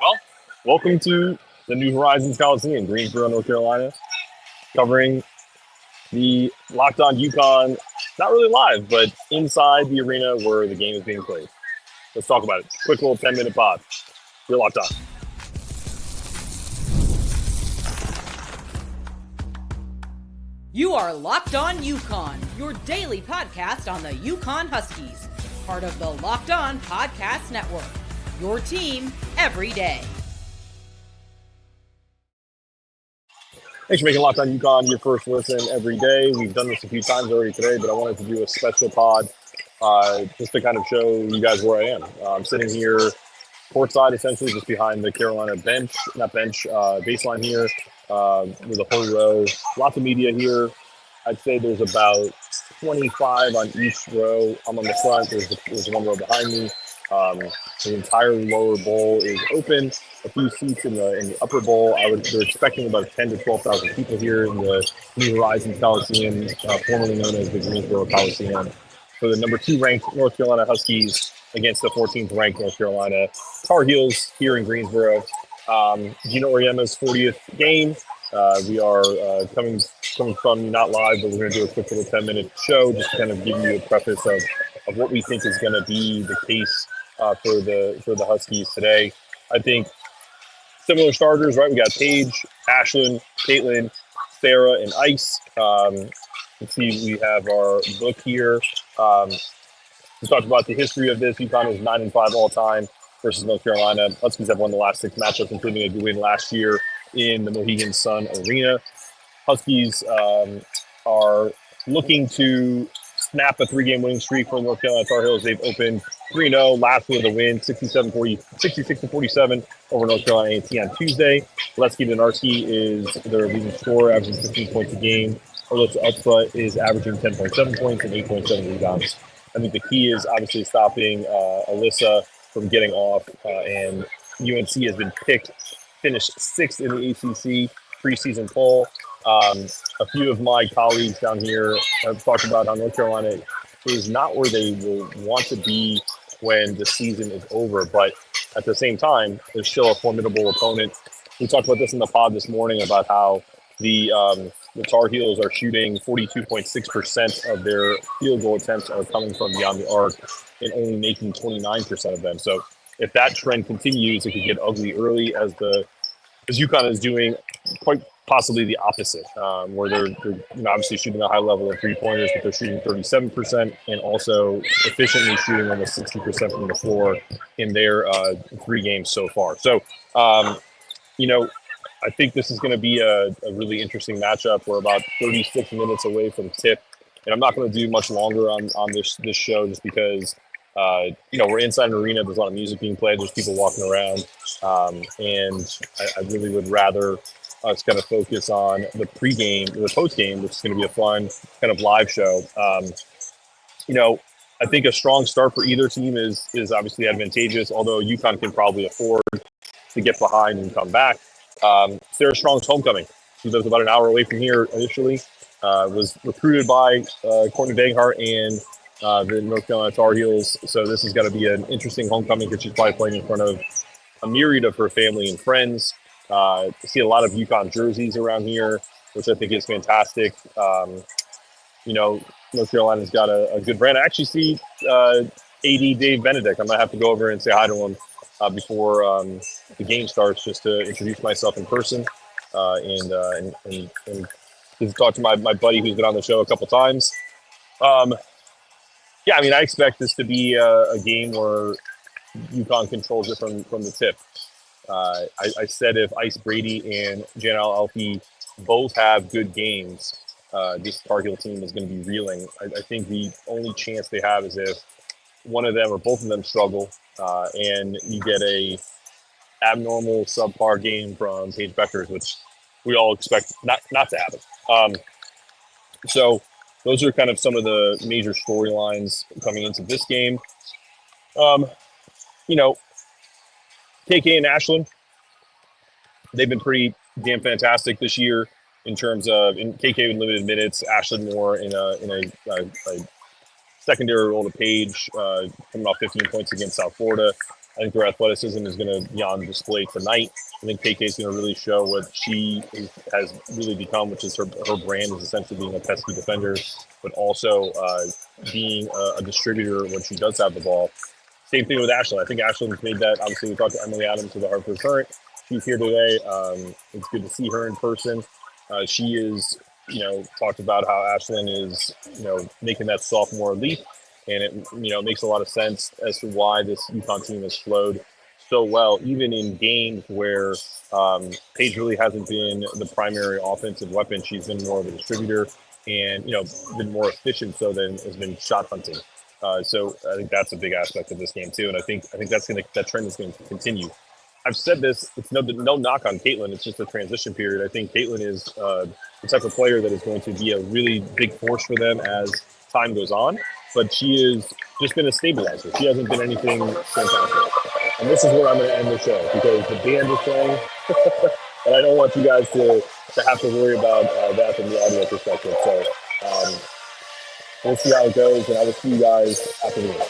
Well, welcome to the New Horizons Coliseum, Greensboro, North Carolina, covering the Locked On UConn, not really live, but inside the arena where the game is being played. Let's talk about it. Quick little 10-minute pod. You're locked on. You are Locked On UConn, your daily podcast on the UConn Huskies, part of the Locked On Podcast Network, your team every day. Thanks for making Locked On UConn your first listen every day. We've done this a few times already today, but I wanted to do a special pod just to kind of show you guys where I am. I'm sitting here courtside, essentially, just behind the Carolina baseline here with a whole row. Lots of media here. I'd say there's about 25 on each row. I'm on the front. There's one row behind me. The entire lower bowl is open. A few seats in the upper bowl. They're expecting about 10 to 12,000 people here in the New Horizons Coliseum, formerly known as the Greensboro Coliseum, for the number 2 ranked North Carolina Huskies against the 14th ranked North Carolina Tar Heels here in Greensboro. Gino Auriemma's 40th game. We are coming from not live, but we're going to do a quick little 10-minute show just to kind of give you a preface of what we think is going to be the case for the Huskies today. I think similar starters, right? We got Paige, Ashlyn, Caitlin, Sarah, and Ice. Let's see, we have our book here. We talked about the history of this. UConn is 9-5 all time versus North Carolina. Huskies have won the last 6 matchups, including a good win last year in the Mohegan Sun Arena. Huskies are looking to snap a 3-game winning streak for the North Carolina Tar Heels. They've opened 3-0, last with a win, 66-47 over North Carolina A&T on Tuesday. Lesky Denarski is their leading scorer, averaging 15 points a game. Alyssa Upsut is averaging 10.7 points and 8.7 rebounds. I think the key is obviously stopping Alyssa from getting off, and UNC has been finished 6th in the ACC preseason poll. A few of my colleagues down here have talked about how North Carolina is not where they will want to be when the season is over, but at the same time, they're still a formidable opponent. We talked about this in the pod this morning about how the Tar Heels are shooting 42.6% of their field goal attempts are coming from beyond the arc and only making 29% of them. So if that trend continues, it could get ugly early as UConn is doing quite possibly the opposite, where they're obviously shooting a high level of 3-pointers, but they're shooting 37% and also efficiently shooting almost 60% from the floor in their 3 games so far. So, I think this is going to be a really interesting matchup. We're about 36 minutes away from tip, and I'm not going to do much longer on this show just because we're inside an arena. There's a lot of music being played. There's people walking around, and I really would rather us kind of focus on the post-game, which is going to be a fun kind of live show. I think a strong start for either team is obviously advantageous, although UConn can probably afford to get behind and come back. Sarah Strong's homecoming. She lives about an hour away from here initially. Was recruited by Courtney Dagenhart and the North Carolina Tar Heels. So this is going to be an interesting homecoming because she's probably playing in front of a myriad of her family and friends. See a lot of UConn jerseys around here, which I think is fantastic. North Carolina's got a good brand. I actually see AD Dave Benedict. I might have to go over and say hi to him before the game starts, just to introduce myself in person and talk to my buddy who's been on the show a couple times. I expect this to be a game where UConn controls it from the tip. I said if Ice Brady and Janelle Alfie both have good games, this Tar Heel team is going to be reeling. I think the only chance they have is if one of them or both of them struggle, and you get a abnormal subpar game from Paige Beckers, which we all expect not to happen. So those are kind of some of the major storylines coming into this game. KK and Ashlyn, they've been pretty damn fantastic this year in terms of KK with limited minutes, Ashlyn more in a secondary role to Paige, coming off 15 points against South Florida. I think their athleticism is going to be on display tonight. I think KK is going to really show what she has really become, which is her brand is essentially being a pesky defender, but also being a distributor when she does have the ball. Same thing with Ashlyn. I think Ashlyn's made that. Obviously, we talked to Emily Adams of the Hartford Current. She's here today. It's good to see her in person. She is, talked about how Ashlyn is, making that sophomore leap. And it, makes a lot of sense as to why this UConn team has flowed so well, even in games where Paige really hasn't been the primary offensive weapon. She's been more of a distributor and, been more efficient so than has been shot hunting. So I think that's a big aspect of this game too, and I think that trend is going to continue. I've said this; it's no knock on Caitlin. It's just a transition period. I think Caitlin is the type of player that is going to be a really big force for them as time goes on. But she has just been a stabilizer. She hasn't been anything fantastic. And this is where I'm going to end the show because the band is playing, and I don't want you guys to have to worry about that from the audio perspective. So. We'll see how it goes, and I will see you guys after the game.